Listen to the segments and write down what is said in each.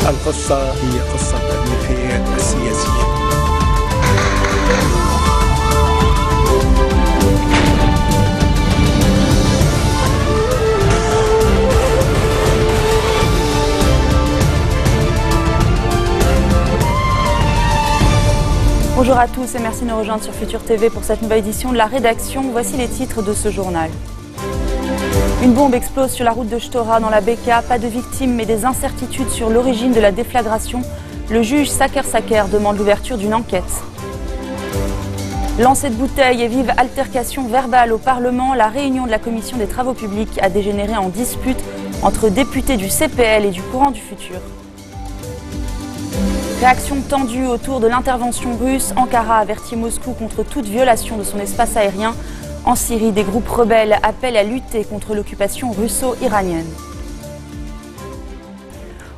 القصة هي قصة الملكية السياسية. Bonjour à tous et merci de nous rejoindre sur Futur TV pour cette nouvelle édition de la rédaction. Voici les titres de ce journal. Une bombe explose sur la route de Chtora dans la Bekaa. Pas de victimes mais des incertitudes sur l'origine de la déflagration. Le juge Saker Saker demande l'ouverture d'une enquête. Lancer de bouteilles et vive altercation verbale au Parlement. La réunion de la Commission des Travaux Publics a dégénéré en dispute entre députés du CPL et du Courant du Futur. Réaction tendue autour de l'intervention russe. Ankara avertit Moscou contre toute violation de son espace aérien. En Syrie, des groupes rebelles appellent à lutter contre l'occupation russo-iranienne.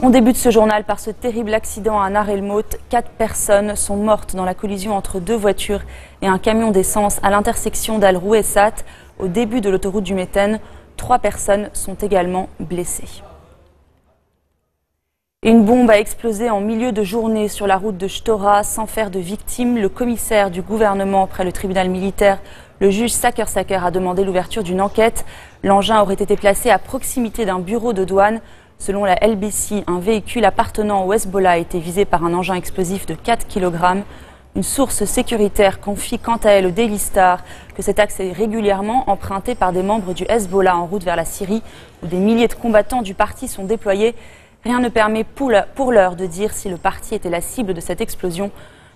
On débute ce journal par ce terrible accident à Nar El Mout. 4 personnes sont mortes dans la collision entre 2 voitures et un camion d'essence à l'intersection d'Al Rouessat, au début de l'autoroute du Méthane. 3 personnes sont également blessées. Une bombe a explosé en milieu de journée sur la route de Chtora sans faire de victimes. Le commissaire du gouvernement près le tribunal militaire, le juge Saker Saker, a demandé l'ouverture d'une enquête. L'engin aurait été placé à proximité d'un bureau de douane. Selon la LBC, un véhicule appartenant au Hezbollah a été visé par un engin explosif de 4 kg. Une source sécuritaire confie quant à elle au Daily Star que cet axe est régulièrement emprunté par des membres du Hezbollah en route vers la Syrie, où des milliers de combattants du parti sont déployés. Rien ne permet pour l'heure de dire si le parti était la cible de cette explosion.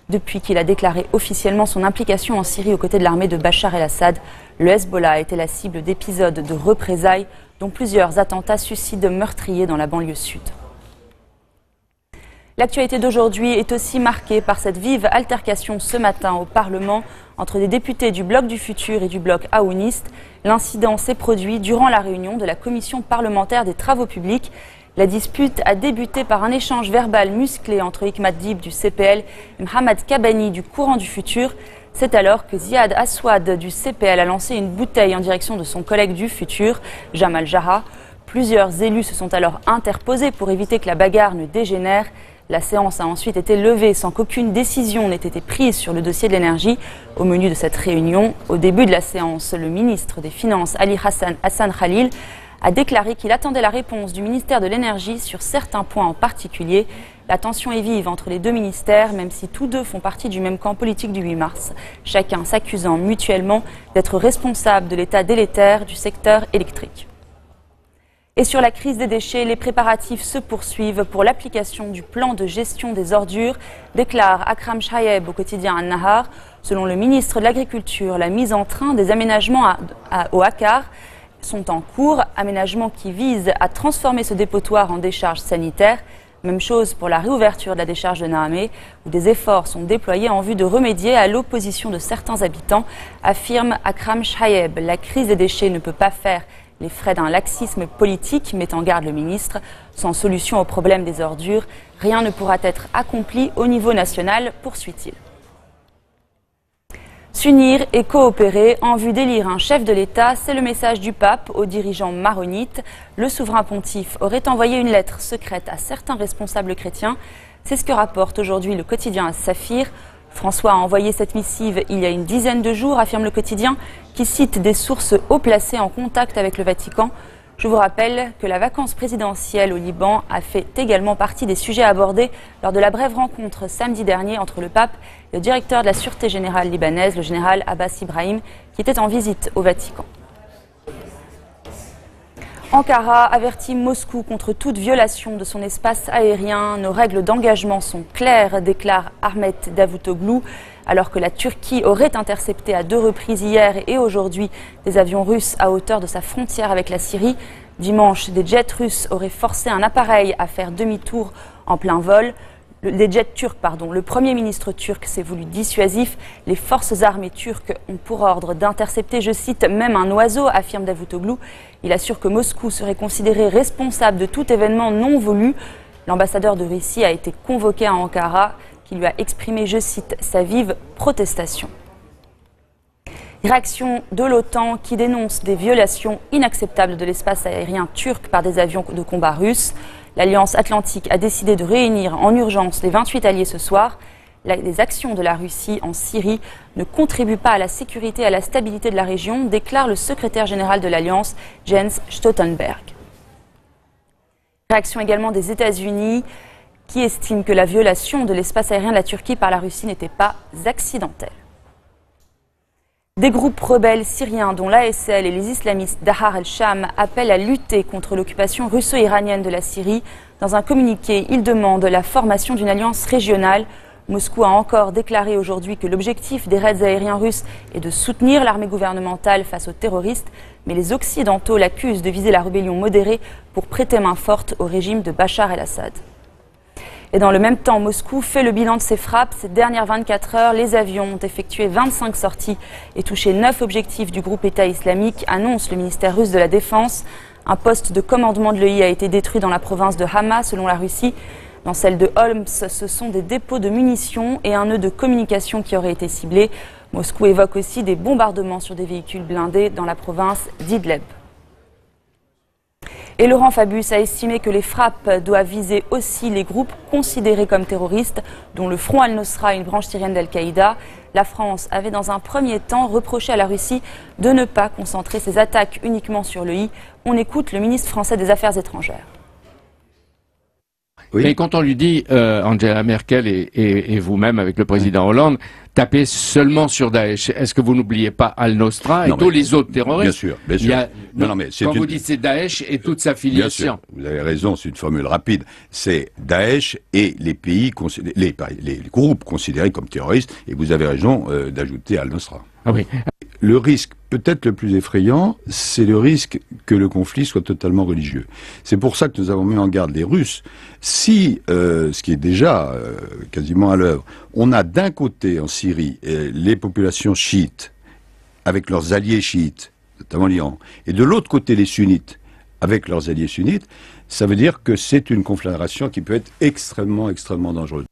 Depuis qu'il a déclaré officiellement son implication en Syrie aux côtés de l'armée de Bachar el-Assad, le Hezbollah a été la cible d'épisodes de représailles, dont plusieurs attentats suicides meurtriers dans la banlieue sud. L'actualité d'aujourd'hui est aussi marquée par cette vive altercation ce matin au Parlement entre des députés du Bloc du Futur et du Bloc aouniste. L'incident s'est produit durant la réunion de la Commission parlementaire des Travaux Publics. La dispute a débuté par un échange verbal musclé entre Hikmat Dib du CPL et Mohamed Kabani du Courant du Futur. C'est alors que Ziad Aswad du CPL a lancé une bouteille en direction de son collègue du Futur, Jamal Jarrah. Plusieurs élus se sont alors interposés pour éviter que la bagarre ne dégénère. La séance a ensuite été levée sans qu'aucune décision n'ait été prise sur le dossier de l'énergie. Au menu de cette réunion, au début de la séance, le ministre des Finances, Ali Hassan Khalil, a déclaré qu'il attendait la réponse du ministère de l'Énergie sur certains points en particulier. La tension est vive entre les 2 ministères, même si tous 2 font partie du même camp politique du 8 mars, chacun s'accusant mutuellement d'être responsable de l'état délétère du secteur électrique. Et sur la crise des déchets, les préparatifs se poursuivent pour l'application du plan de gestion des ordures, déclare Akram Chayeb au quotidien An-Nahar. Selon le ministre de l'Agriculture, la mise en train des aménagements au Hakar sont en cours, aménagements qui visent à transformer ce dépotoir en décharge sanitaire. Même chose pour la réouverture de la décharge de Nahamé, où des efforts sont déployés en vue de remédier à l'opposition de certains habitants, affirme Akram Chayeb. La crise des déchets ne peut pas faire les frais d'un laxisme politique, met en garde le ministre. Sans solution au problème des ordures, rien ne pourra être accompli au niveau national, poursuit-il. S'unir et coopérer en vue d'élire un chef de l'État, c'est le message du pape aux dirigeants maronites. Le souverain pontife aurait envoyé une lettre secrète à certains responsables chrétiens. C'est ce que rapporte aujourd'hui le quotidien Saphir. François a envoyé cette missive il y a une dizaine de jours, affirme le quotidien, qui cite des sources haut placées en contact avec le Vatican. Je vous rappelle que la vacance présidentielle au Liban a fait également partie des sujets abordés lors de la brève rencontre samedi dernier entre le pape et le directeur de la Sûreté générale libanaise, le général Abbas Ibrahim, qui était en visite au Vatican. Ankara avertit Moscou contre toute violation de son espace aérien. Nos règles d'engagement sont claires, déclare Ahmet Davutoglu. Alors que la Turquie aurait intercepté à 2 reprises hier et aujourd'hui des avions russes à hauteur de sa frontière avec la Syrie. Dimanche, des jets russes auraient forcé un appareil à faire demi-tour en plein vol. Les jets turcs, le Premier ministre turc s'est voulu dissuasif. Les forces armées turques ont pour ordre d'intercepter, je cite, même un oiseau, affirme Davutoglu. Il assure que Moscou serait considéré responsable de tout événement non voulu. L'ambassadeur de Russie a été convoqué à Ankara, qui lui a exprimé, je cite, sa vive protestation. Réaction de l'OTAN qui dénonce des violations inacceptables de l'espace aérien turc par des avions de combat russes. L'Alliance Atlantique a décidé de réunir en urgence les 28 alliés ce soir. Les actions de la Russie en Syrie ne contribuent pas à la sécurité et à la stabilité de la région, déclare le secrétaire général de l'Alliance, Jens Stoltenberg. Réaction également des États-Unis, qui estiment que la violation de l'espace aérien de la Turquie par la Russie n'était pas accidentelle. Des groupes rebelles syriens, dont l'ASL et les islamistes d'Ahrar el-Sham, appellent à lutter contre l'occupation russo-iranienne de la Syrie. Dans un communiqué, ils demandent la formation d'une alliance régionale. Moscou a encore déclaré aujourd'hui que l'objectif des raids aériens russes est de soutenir l'armée gouvernementale face aux terroristes, mais les Occidentaux l'accusent de viser la rébellion modérée pour prêter main forte au régime de Bachar el-Assad. Et dans le même temps, Moscou fait le bilan de ses frappes. Ces dernières 24 heures, les avions ont effectué 25 sorties et touché 9 objectifs du groupe État islamique, annonce le ministère russe de la Défense. Un poste de commandement de l'EI a été détruit dans la province de Hama, selon la Russie. Dans celle de Holms, ce sont des dépôts de munitions et un nœud de communication qui auraient été ciblés. Moscou évoque aussi des bombardements sur des véhicules blindés dans la province d'Idlib. Et Laurent Fabius a estimé que les frappes doivent viser aussi les groupes considérés comme terroristes, dont le Front al-Nosra, une branche syrienne d'Al-Qaïda. La France avait dans un premier temps reproché à la Russie de ne pas concentrer ses attaques uniquement sur l'EI. On écoute le ministre français des Affaires étrangères. Oui. Et quand on lui dit, Angela Merkel et vous-même avec le président Hollande, tapez seulement sur Daesh, est-ce que vous n'oubliez pas Al-Nosra et tous les autres terroristes? Bien sûr, bien sûr. Quand vous dites c'est Daesh et toute sa filiation. Bien sûr, vous avez raison, c'est une formule rapide. C'est Daesh et les pays, les groupes considérés comme terroristes, et vous avez raison d'ajouter Al-Nosra. Ah oui. Le risque peut-être le plus effrayant, c'est le risque que le conflit soit totalement religieux. C'est pour ça que nous avons mis en garde les Russes. Si, ce qui est déjà quasiment à l'œuvre, on a d'un côté en Syrie les populations chiites, avec leurs alliés chiites, notamment l'Iran, et de l'autre côté les sunnites, avec leurs alliés sunnites, ça veut dire que c'est une conflagration qui peut être extrêmement, extrêmement dangereuse.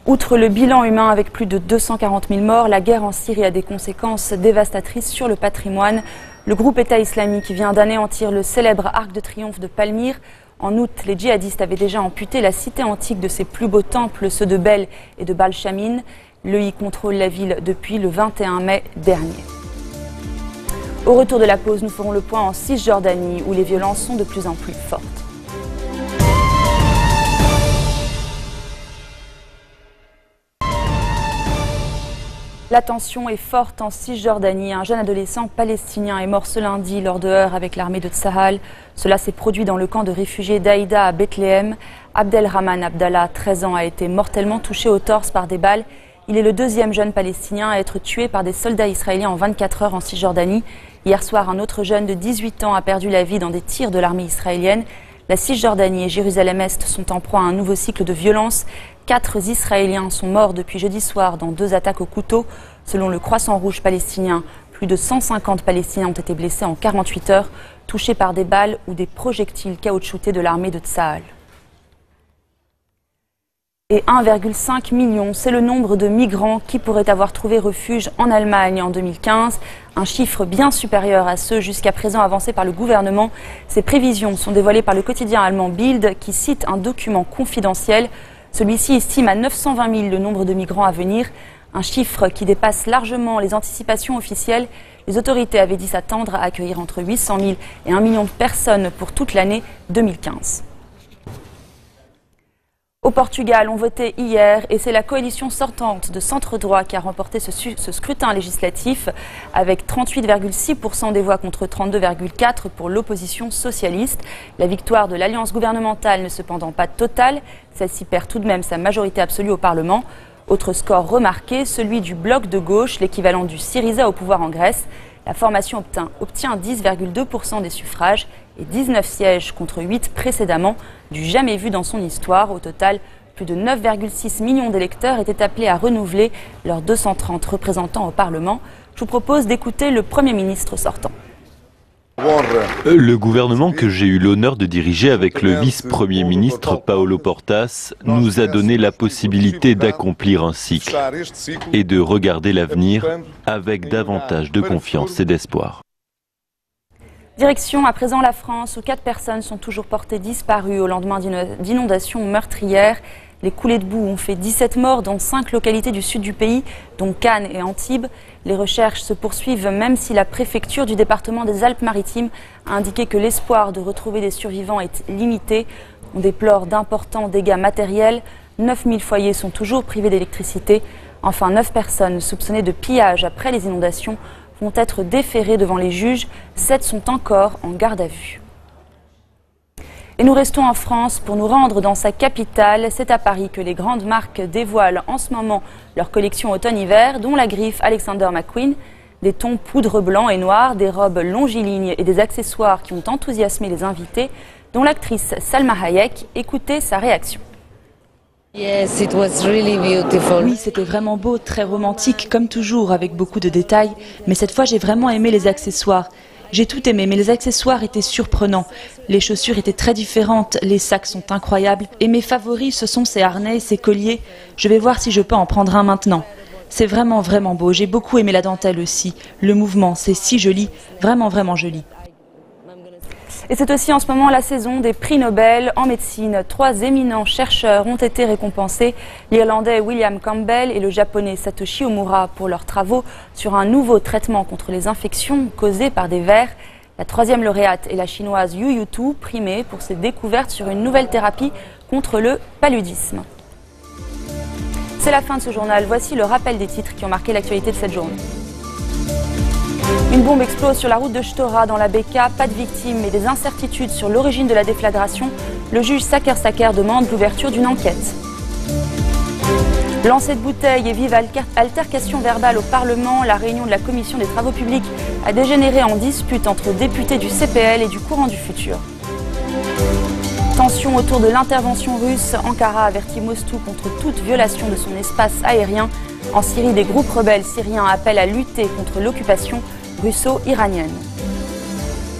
Outre le bilan humain avec plus de 240 000 morts, la guerre en Syrie a des conséquences dévastatrices sur le patrimoine. Le groupe État islamique vient d'anéantir le célèbre arc de triomphe de Palmyre. En août, les djihadistes avaient déjà amputé la cité antique de ses plus beaux temples, ceux de Bel et de Bal-Shamin. L'EI contrôle la ville depuis le 21 mai dernier. Au retour de la pause, nous ferons le point en Cisjordanie où les violences sont de plus en plus fortes. La tension est forte en Cisjordanie. Un jeune adolescent palestinien est mort ce lundi lors de heurts avec l'armée de Tsahal. Cela s'est produit dans le camp de réfugiés d'Aïda à Bethléem. Abdelrahman Abdallah, 13 ans, a été mortellement touché au torse par des balles. Il est le deuxième jeune palestinien à être tué par des soldats israéliens en 24 heures en Cisjordanie. Hier soir, un autre jeune de 18 ans a perdu la vie dans des tirs de l'armée israélienne. La Cisjordanie et Jérusalem-Est sont en proie à un nouveau cycle de violence. 4 Israéliens sont morts depuis jeudi soir dans 2 attaques au couteau. Selon le Croissant Rouge palestinien, plus de 150 Palestiniens ont été blessés en 48 heures, touchés par des balles ou des projectiles caoutchoutés de l'armée de Tsahal. Et 1,5 million, c'est le nombre de migrants qui pourraient avoir trouvé refuge en Allemagne en 2015. Un chiffre bien supérieur à ceux jusqu'à présent avancés par le gouvernement. Ces prévisions sont dévoilées par le quotidien allemand Bild qui cite un document confidentiel. Celui-ci estime à 920 000 le nombre de migrants à venir, un chiffre qui dépasse largement les anticipations officielles. Les autorités avaient dit s'attendre à accueillir entre 800 000 et 1 million de personnes pour toute l'année 2015. Au Portugal, on votait hier et c'est la coalition sortante de centre-droit qui a remporté ce scrutin législatif avec 38,6% des voix contre 32,4% pour l'opposition socialiste. La victoire de l'alliance gouvernementale n'est cependant pas totale. Celle-ci perd tout de même sa majorité absolue au Parlement. Autre score remarqué, celui du bloc de gauche, l'équivalent du Syriza au pouvoir en Grèce. La formation obtient 10,2% des suffrages et 19 sièges contre 8 précédemment, du jamais vu dans son histoire. Au total, plus de 9,6 millions d'électeurs étaient appelés à renouveler leurs 230 représentants au Parlement. Je vous propose d'écouter le Premier ministre sortant. Le gouvernement que j'ai eu l'honneur de diriger avec le vice-premier ministre Paulo Portas nous a donné la possibilité d'accomplir un cycle et de regarder l'avenir avec davantage de confiance et d'espoir. Direction à présent la France, où 4 personnes sont toujours portées disparues au lendemain d'inondations meurtrières. Les coulées de boue ont fait 17 morts dans 5 localités du sud du pays, dont Cannes et Antibes. Les recherches se poursuivent même si la préfecture du département des Alpes-Maritimes a indiqué que l'espoir de retrouver des survivants est limité. On déplore d'importants dégâts matériels. 9000 foyers sont toujours privés d'électricité. Enfin, 9 personnes soupçonnées de pillage après les inondations vont être déférées devant les juges. 7 sont encore en garde à vue. Et nous restons en France pour nous rendre dans sa capitale. C'est à Paris que les grandes marques dévoilent en ce moment leur collection automne-hiver, dont la griffe Alexander McQueen. Des tons poudre blanc et noir, des robes longilignes et des accessoires qui ont enthousiasmé les invités, dont l'actrice Salma Hayek. Écoutez sa réaction. Yes, it was really beautiful. Oui, c'était vraiment beau, très romantique, comme toujours, avec beaucoup de détails. Mais cette fois, j'ai vraiment aimé les accessoires. J'ai tout aimé, mais les accessoires étaient surprenants. Les chaussures étaient très différentes, les sacs sont incroyables. Et mes favoris, ce sont ces harnais, ces colliers. Je vais voir si je peux en prendre un maintenant. C'est vraiment, vraiment beau. J'ai beaucoup aimé la dentelle aussi. Le mouvement, c'est si joli, vraiment, vraiment joli. Et c'est aussi en ce moment la saison des prix Nobel en médecine. 3 éminents chercheurs ont été récompensés, l'Irlandais William Campbell et le Japonais Satoshi Omura pour leurs travaux sur un nouveau traitement contre les infections causées par des vers. La 3e lauréate est la chinoise Yu Yutu, primée pour ses découvertes sur une nouvelle thérapie contre le paludisme. C'est la fin de ce journal. Voici le rappel des titres qui ont marqué l'actualité de cette journée. Une bombe explose sur la route de Chtora dans la Beka, pas de victimes mais des incertitudes sur l'origine de la déflagration. Le juge Saker Saker demande l'ouverture d'une enquête. Lancer de bouteilles et vive altercation verbale au Parlement, la réunion de la Commission des Travaux Publics a dégénéré en dispute entre députés du CPL et du Courant du Futur. Tension autour de l'intervention russe, Ankara avertit Moscou contre toute violation de son espace aérien. En Syrie, des groupes rebelles syriens appellent à lutter contre l'occupation russo-iranienne.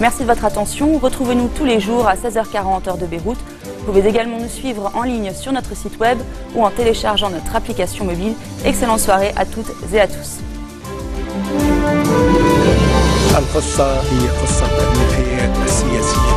Merci de votre attention. Retrouvez-nous tous les jours à 16h40 heure de Beyrouth. Vous pouvez également nous suivre en ligne sur notre site web ou en téléchargeant notre application mobile. Excellente soirée à toutes et à tous. القصة هي قصة المحيط السياسية.